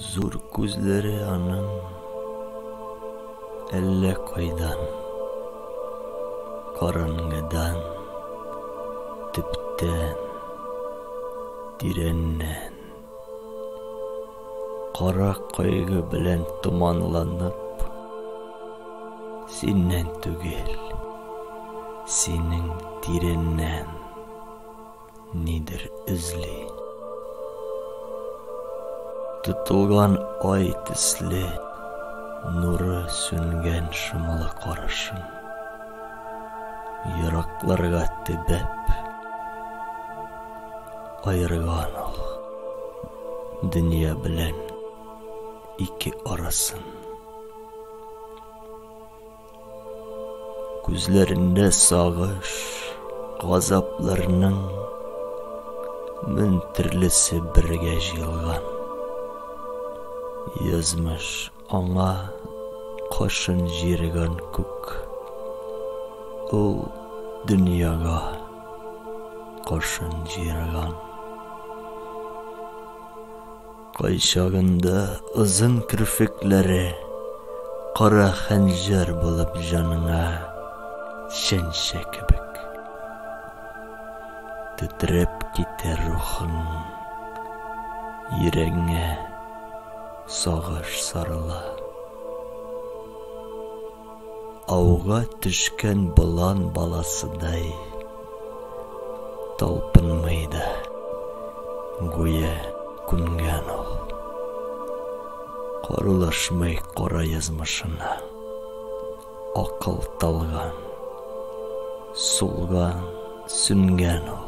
Зур күзләре аның әллә кайдан, караңгыдан, төптән, тирәннән, кара кайгы белән томанланып, синнән түгел, синең тирәннән нидер эзли. Тутылган ай төсле, нуры сүнгән шомлы карашын, еракларга төбәп, айырган ул дөнья белән ике арасын. Күзләрендә сагыш, газапларның мең төрлесе бергә җыелган. Язмыш аңа кашын җиргән күк, ул дөньяга кашын җиргән. Кайчагында озын кирпекләре кара хәнҗәр булып җаныңа шәншә кебек тетрәп китәр рухың, йөрәгеңә сагыш сарыла. Ауга төшкән болан баласыдай талпынмый да, гүя күнгән ул. Карулашмый кара язмышына, акыл талган, сулган, сүнгән ул.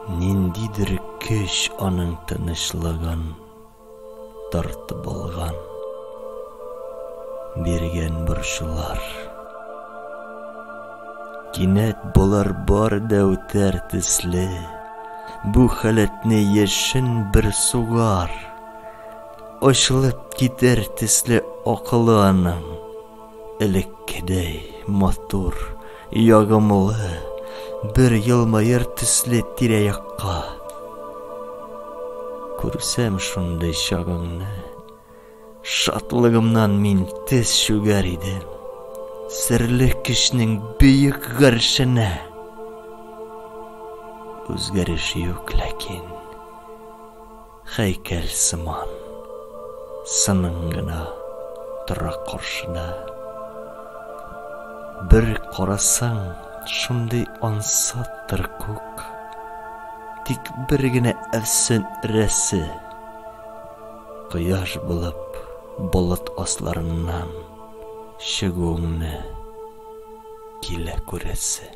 Ниндидер көч аның тынычлыгын тартып алган, биргән борчулар. Кинәт булар бар да үтәр төсле, бу халәтне яшен бер сугар, ачылып китәр төсле акылы аның, элеккедәй матур, ягымлы, бер елмаер төсле тирә-якка. Күрсәм шундый чагыңны, шатлыгымнан мин тез чүгәр идем, серле кешнең бөек гаршенә. Үзгәреш юк, ләкин һәйкәл сыман, сының гына тора каршыда. Бер карасаң, шундый ансаттыр күк, тик бер генә әфсен рәсе, кояш булып болыт асларыннан чыгуыңны килә күрәсе.